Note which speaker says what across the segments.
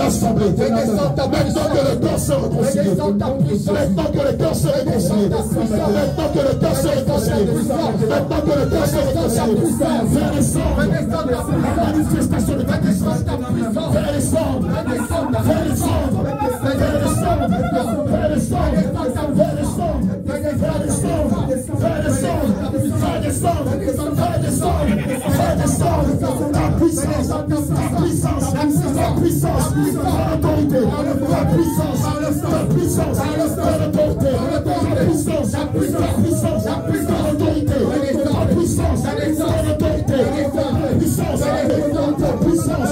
Speaker 1: l'assemblée. Maintenant que le corps se réconcilie. Maintenant que le corps se réconcilie. Maintenant que le corps se réconcilie. Maintenant que le corps se réconcilie. Fais descendre la manifestation de ta puissance. Fais descendre. Fais descendre. Fais descendre. Fais descendre. Fais descendre. Fais descendre. Fais descendre. Fais descendre. Fais descendre. Fais descendre. Ta puissance. Ta puissance. Ta puissance. Ta autorité. Ta puissance. Ta puissance. Ta autorité. Ta puissance. Ta puissance. Ta autorité. Ta puissance. Ta autorité. Ta puissance. Ta puissance.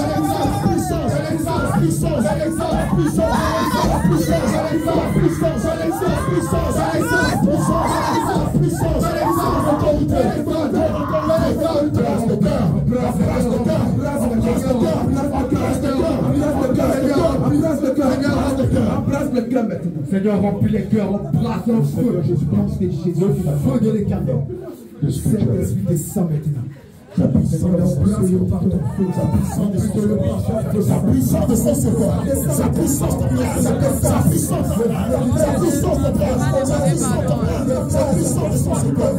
Speaker 2: Seigneur, remplis les cœurs, embrasse le feu. Je pense que Jésus, le feu de l'éternel. Le Saint-Esprit descend maintenant. Sa puissance de son secours, sa puissance de grâce, sa puissance de grâce, sa puissance de grâce, sa puissance de son secours,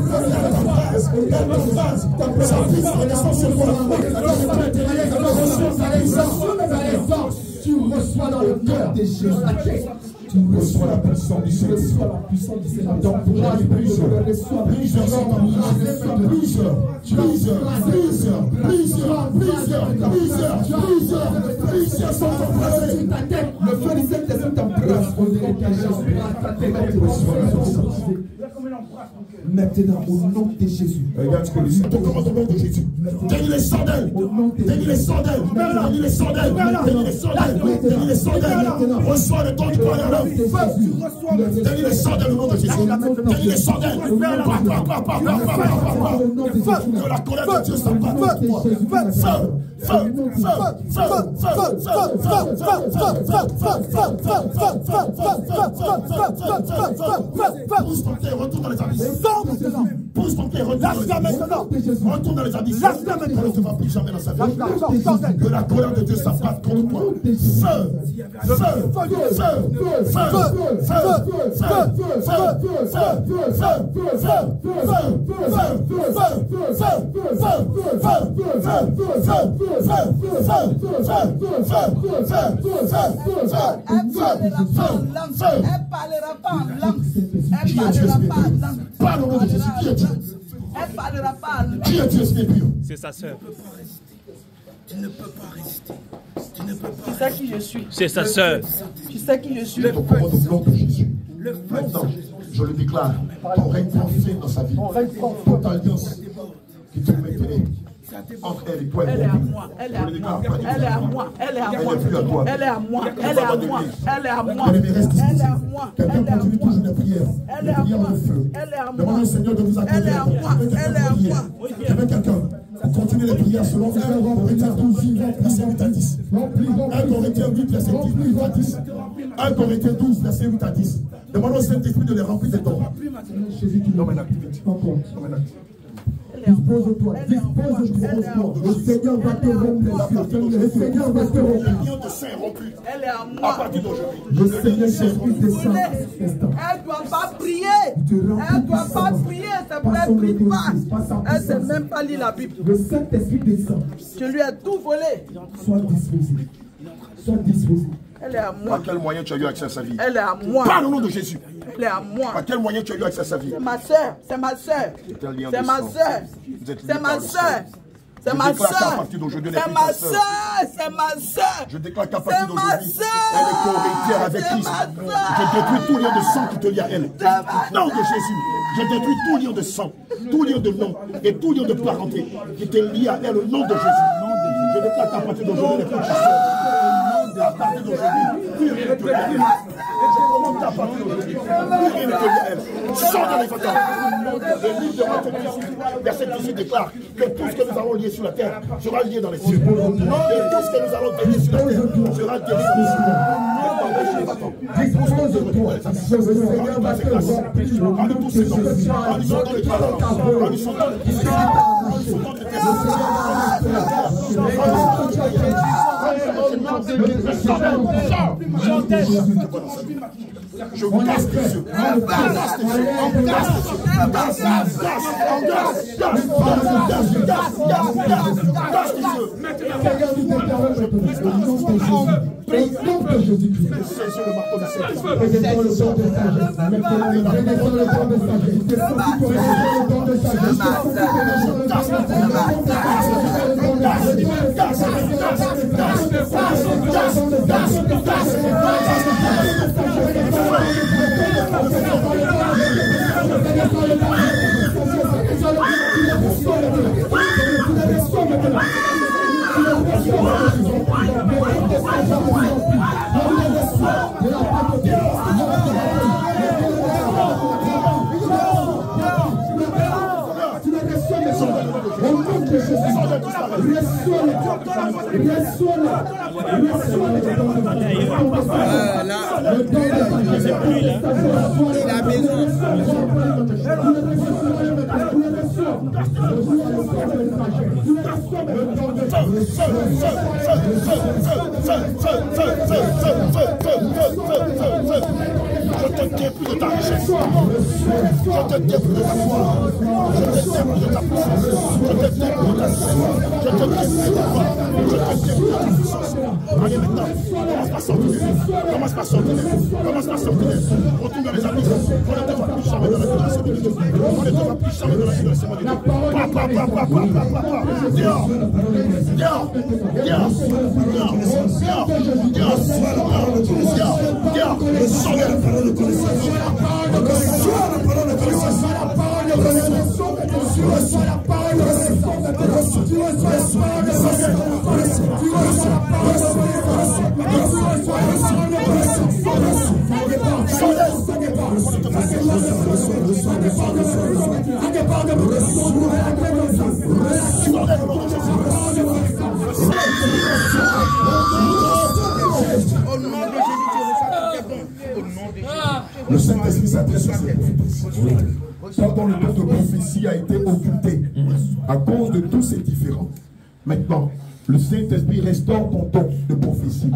Speaker 2: sa puissance de son secours, tu reçois dans le cœur de Jésus. Tu reçois la puissance du Seigneur. Donc pour moi, plusieurs sont embrassés. Le feu du Saint-Esprit t'embrasse. Maintenant, au nom de Jésus. Regarde ce que dit. Au nom de Jésus. Délie les sandales. Délie les sandales. Délie les sandales. Délie les sandales. Délie les sandales. Reçois le don du poignard. Délie les sandales au nom de Jésus. Délie les sandales. Que la colère de Dieu s'abatte. Retourne dans les abysses. Pousse ton pied, lâche-la maintenant. Retourne dans les abysses. Lâche-la maintenant. Ne te va plus jamais dans sa vie. Que la colère de Dieu s'abatte contre toi.
Speaker 3: Elle parlera pas en langue. Elle parlera pas en langue.
Speaker 1: Parle au nom de Jésus. Qui es-tu?
Speaker 3: Elle parlera pas en langue.
Speaker 1: Qui es-tu, esprit pur?
Speaker 4: C'est sa sœur.
Speaker 3: Tu ne peux pas résister. Tu ne peux pas. Tu sais qui je suis.
Speaker 4: C'est sa sœur.
Speaker 3: Tu sais qui je suis.
Speaker 1: Le commande au nom de Jésus. Maintenant, je le déclare. Ton règne prend fin dans sa vie. Toute alliance qui te maintenait entre elle et toi.
Speaker 3: Elle est à moi. Elle est à moi. Elle est à moi. Elle est à moi. Elle est à moi. Elle est à moi. Elle est à moi. Elle est à moi.
Speaker 1: Quelqu'un continue toujours les prières. Les prières de feu. Demandez au Seigneur de vous accorder.
Speaker 3: Elle est à moi. Elle est à moi.
Speaker 1: Il y avait quelqu'un. Continuez les prières selon 1 Corinthiens 12, verset 8 à 10. 1 Corinthiens 8, verset 8 à 10. 1 Corinthiens 12, verset 8 à 10. Demandez au Saint-Esprit de les remplir de dons. Jésus qui nomme un acte. Dispose-toi, dispose-toi. Le Seigneur va te rompre. Le Seigneur va te rompre.
Speaker 3: Elle est à moi.
Speaker 1: À partir d'aujourd'hui, le Seigneur Jésus descend.
Speaker 3: Elle ne doit pas prier. Elle ne doit pas prier. C'est pour elle ne prie pas. Elle ne sait même pas lire la Bible.
Speaker 1: Le Saint-Esprit descend.
Speaker 3: Je lui ai tout volé.
Speaker 1: Sois disposé. Sois disposé.
Speaker 3: Elle est à moi.
Speaker 1: Par quel moyen tu as eu accès à sa vie?
Speaker 3: Elle est à moi.
Speaker 1: Parle au nom de Jésus.
Speaker 3: Elle est à moi.
Speaker 1: Par quel moyen tu as eu accès à sa vie?
Speaker 3: C'est ma soeur. C'est ma soeur. C'est ma soeur. C'est ma soeur. C'est ma soeur. C'est ma soeur. C'est ma soeur.
Speaker 1: Je déclare qu'à partir d'aujourd'hui, elle est co-héritière avec Christ. Je détruis tout lien de sang qui te lie à elle. Au nom de Jésus, je détruis tout lien de sang, tout lien de nom et tout lien de parenté qui te lie à elle au nom de Jésus. Je déclare qu'à partir d'aujourd'hui, elle est plus à partir d'aujourd'hui, plus rien ne te lie à elle. Je commande qu'à partir d'aujourd'hui, plus rien ne te lie à elle. Sors dans les fatales. Le livre de Matthieu, verset 18 déclare que tout ce que nous allons lier sur la terre sera lié dans les cieux. Et tout ce que nous allons délier sur la terre sera délié dans les cieux. Dispose-toi. Le Seigneur va te remplir. En nous tous ces dons, en nous sondant les paroles, en nous sondant les paroles, en nous sondant les paroles.
Speaker 2: Je vous casse tes yeux. Je te dépouille de ta richesse. Je te dépouille de ta foi. Je te dépouille de ta puissance. Je te dépouille de ta puissance. Je te dépouille de ta foi. Je te dépouille de ta puissance. Allez maintenant, commence par sortir. Commence par sortir. Commence par sortir. Retourne vers les amis. On ne te voit plus jamais dans la vie de la semaine de Dieu. On ne te voit plus jamais dans la vie de la semaine de Dieu. Dehors. Dehors. Dehors. Dehors. Reçois la parole de connaissance. Reçois la parole de connaissance. Reçois la parole de connaissance. Reçois la parole de Le Saint-Esprit s'adresse sur cette prophétie. Pendant le temps de prophétie a été occulté à cause de tous ces différends. Maintenant, le Saint-Esprit restaure ton don de prophétie.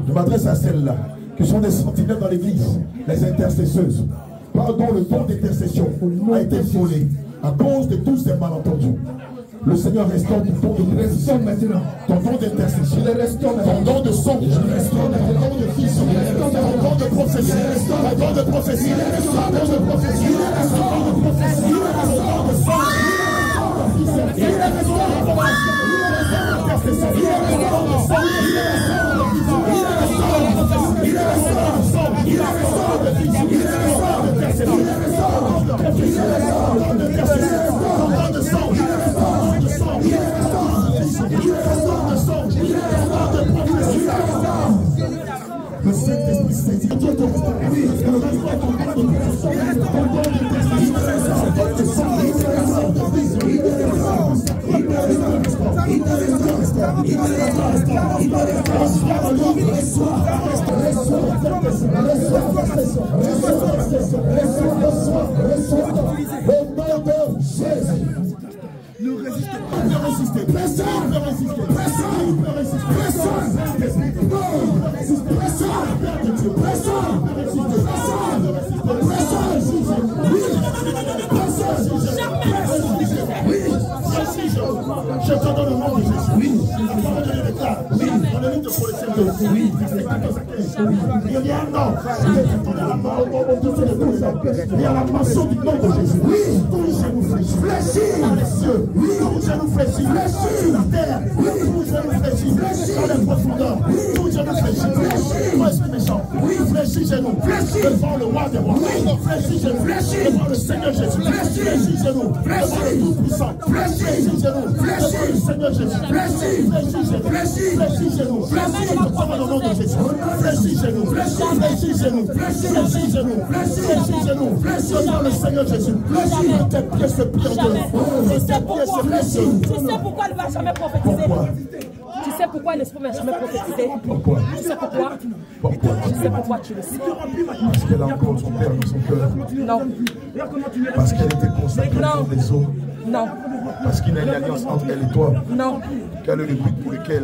Speaker 2: Je m'adresse à celles-là qui sont des sentinelles dans l'église, les intercesseuses. Pardon, le don d'intercession a été volé à cause de tous ces malentendus. Le Seigneur restaure ton don de prophétie maintenant. Ton don d'intercession, ton don de son, ton don de fils, ton don de prophétie, ton don de prophétie, ton don de prophétie, ton don de prophétie, ton don de son. Le Saint-Esprit saisit ton don. Ne résistez pas. Ne résistez. Personne ne résiste. Personne ne résiste. Personne. Je te donne le nom de Jésus. Oui. La parole de Dieu déclare. Oui. On est libre de pour les services. Oui. Il y a un nom. Il y a la mention du nom de Jésus. Oui. Tous les genoux fléchis. Dans les cieux. Oui. Tous les genoux fléchis. Sur la terre. Oui. Tous les genoux fléchis. Dans les profondeurs. Oui. Tous les genoux fléchis. Toi, esprit méchant. Oui. Fléchis genoux. Devant le roi des rois. Fléchis genoux. Devant le Seigneur Jésus. Fléchis genoux. Devant le Tout-Puissant. Fléchis genoux. Devant le Seigneur Jésus. Fléchis genoux. Fléchis genoux. Fléchis genoux. Devant le nom de Jésus. Fléchis genoux. Fléchis genoux. Fléchis genoux. Fléchis genoux. Devant le Seigneur Jésus. Tes pieds se plient en deux. Tes pieds se plient.
Speaker 4: Tu sais pourquoi il ne va jamais prophétiser? Tu sais pourquoi l'esprit ne va jamais prophétiser?
Speaker 2: Pourquoi?
Speaker 4: Tu sais pourquoi? Tu sais pourquoi tu le sais?
Speaker 2: Parce qu'elle a encore son père dans son cœur.
Speaker 4: Non.
Speaker 2: Parce qu'elle était consacrée pour les autres.
Speaker 4: Non.
Speaker 2: Parce qu'il y a une alliance entre elle et toi.
Speaker 4: Non.
Speaker 2: Quel est le but pour lequel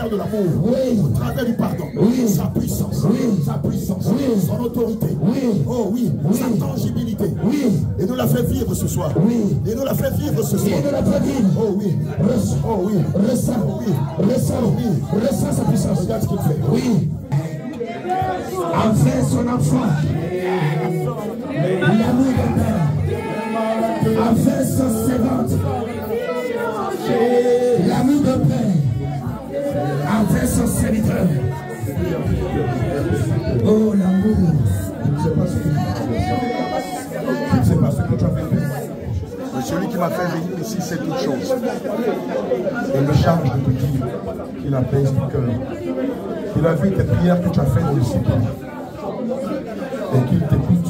Speaker 2: travers de l'amour, au travers du pardon, sa puissance, son autorité, oh oui, sa tangibilité. Et nous la fait vivre ce soir. Et nous la fait vivre ce soir. Oh oui, oh oui, ressens sa puissance. Regarde ce qu'il fait. Oui. Envers son enfant, l'amour de Père, envers son servante, l'amour de Père, envers son serviteur. Oh l'amour. Je ne sais pas ce que tu as fait. Mais celui qui m'a fait venir ici, c'est toute chose. Et me charge de te dire qu'il apaise ton cœur. Qu'il a vu tes prières que tu as faites dans le secret. Et qu'il t'écoute.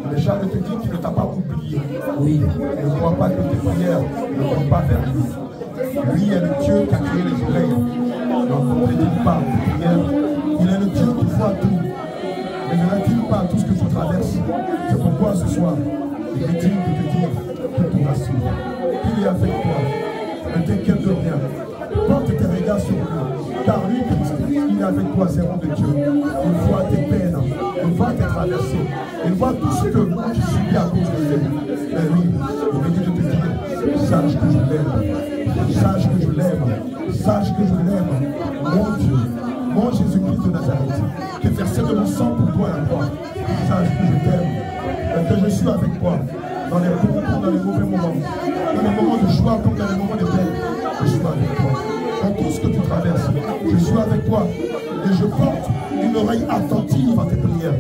Speaker 2: Il me charge de te dire qu'il ne t'a pas oublié. Oui. Ne crois pas que tes prières ne vont pas vers lui. Lui est le Dieu qui a créé les oreilles. Donc ne prédit pas tes prières. Il est le Dieu qui voit tout. Mais ne dit pas tout ce que tu traverses. C'est pourquoi ce soir, il est digne de te dire que tout va suivre. Il est avec toi. Ne t'inquiète de rien. Porte tes regards sur lui. Car lui, Christ, il est avec toi, servant de Dieu. Il voit tes peines. Il voit tes traversées. Il voit tout ce que tu subis à cause de lui. Mais lui, il est digne de te dire, sache que je l'aime. Sache que je l'aime. Sache que je l'aime. Mon Dieu. Mon Jésus-Christ de Nazareth, qui est versé de mon sang pour toi à la croix. Sache que je t'aime, que je suis avec toi, dans les bons comme dans les mauvais moments, dans les moments de joie comme dans les moments de peine. Je suis avec toi. Dans tout ce que tu traverses, je suis avec toi. Et je porte une oreille attentive à tes prières.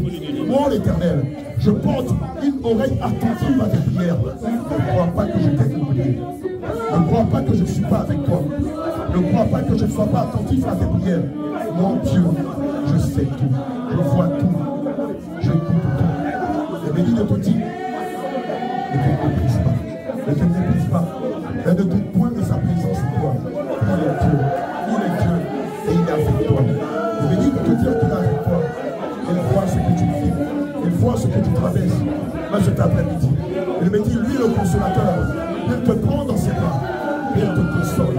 Speaker 2: Mon Éternel, je porte une oreille attentive à tes prières. Ne crois pas que je t'ai oublié. Ne crois pas que je ne suis pas avec toi. Ne crois pas que je ne sois pas attentif à tes prières. Mon Dieu, je sais tout, je vois tout, j'écoute tout. Et béni de te dire, ne te méprise pas, ne te méprise pas, et ne doute point de sa présence en toi. Il est Dieu, et il est avec toi. Et béni de te dire qu'il est avec toi. Il voit ce que tu vis, il voit ce que tu traverses. Là, cet après-midi, il me dit, lui le consolateur, il te prend dans ses bras, et il te console.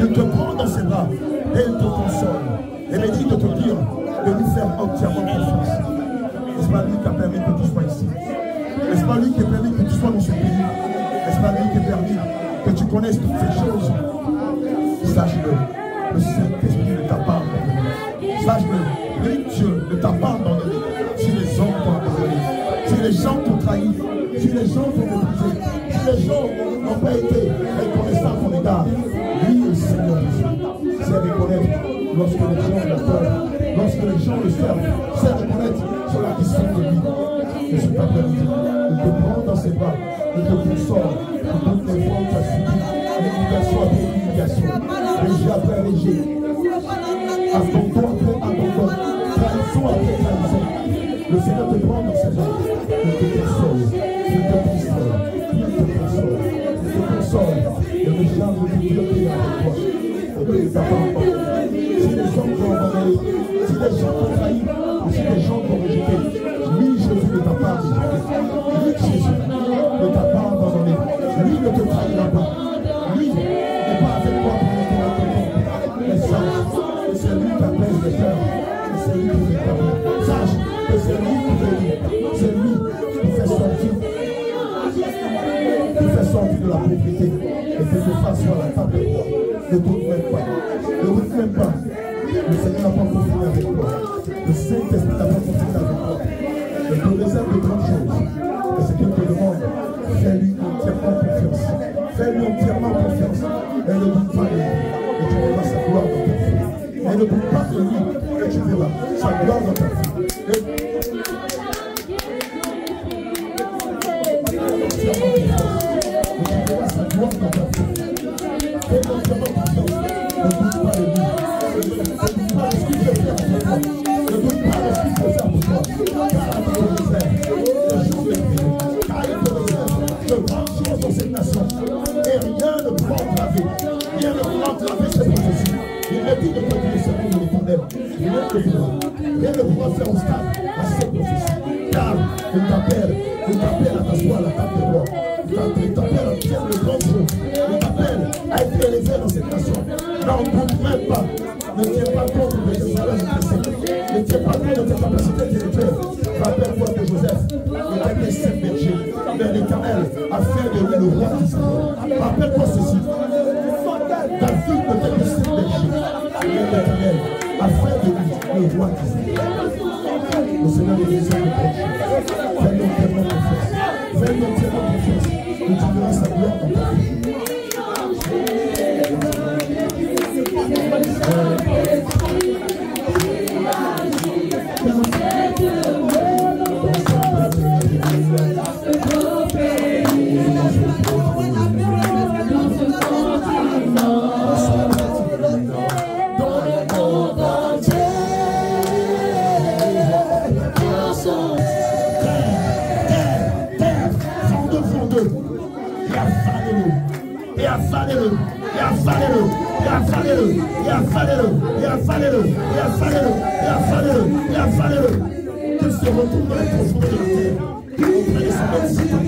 Speaker 2: Il te prend dans ses bras, et il te console. Et me dit de te dire de lui faire entièrement confiance. N'est-ce pas lui qui a permis que tu sois ici? N'est-ce pas lui qui a permis que tu sois dans ce pays? N'est-ce pas lui qui a permis que tu connaisses toutes ces choses? Sache-le, le Saint-Esprit ne t'a pas abandonné. Sache-le, lui Dieu ne t'a pas abandonné. Si les hommes t'ont abandonné, si les gens t'ont trahi, si les gens t'ont méprisé, si les gens n'ont pas été reconnaissants à ton égard, lui le Seigneur Jésus, c'est reconnaître. Lorsque les gens l'adorent, lorsque les gens le servent, c'est reconnaître sur la question de lui. Et cet après-midi, il te prend dans ses bras, il te console, pour toutes les fois où tu as subi l'humiliation après l'humiliation, léger après léger, abandon après abandon, trahison après trahison. Le Seigneur te prend dans ses bras, il te console, il te console, il te console, il te console. Et le diable veut dire qu'il est avec toi, et qu'il ne t'a pas abandonné. Si les gens t'ont abandonné, si les gens t'ont trahi, si les gens t'ont rejeté, lui, Jésus ne t'a pas rejeté. Lui, Jésus ne t'a pas abandonné. Lui ne te trahira pas. Lui n'est pas avec toi pour l'éternité. Mais sache que c'est lui qui apaise les cœurs. Et c'est lui qui t'établit. Sache que c'est lui qui guérit. C'est lui qui fait sortir. Qui fait sortir de la pauvreté. Et que te fasse sur la table de toi. Ne doute même pas. Ne doute même pas. Le Seigneur n'a pas continué avec toi. Le Saint-Esprit n'a pas continué avec toi. Il te réserve de grandes choses. Et ce qu'il te demande, fais-lui entièrement confiance. Fais-lui entièrement confiance. Et ne doute pas de lui. Et tu verras sa gloire dans ta vie. Et ne doute pas de lui. Et tu verras sa gloire dans ta vie. Et tu verras sa gloire dans ta vie. Fais-lui entièrement confiance. Ne doute pas de lui. Ne doute pas de ce qu'il peut faire pour toi. Ne doute pas de ce qu'il peut faire pour toi. Car il te réserve le jour de Dieu. Car il te réserve de grandes choses dans cette nation. Et rien ne peut entraver. Rien ne peut entraver cette prophétie. Il est dit de te dire ce nom de l'Éternel. Rien ne pourra faire obstacle à cette prophétie. Car il t'appelle à t'asseoir à la table de roi. Il t'appelle à faire de grandes choses. Il t'appelle à être élevé dans cette nation. N'en doute même pas. Ne Ne tiens pas compte de tes capacités intellectuelles. Rappelle-toi que Joseph était un seul berger, mais l'Éternel a fait de lui le roi d'Israël. Rappelle-toi ceci. David n'était que seul berger, mais l'Éternel a fait de lui le roi d'Israël. Le Seigneur nous dit ça de fais-nous tellement confiance. Fais-nous tellement confiance. Nous dirons sa gloire dans ta vie. Qu'il se retourne dans les profondeurs de la terre auprès de sa belle Satan.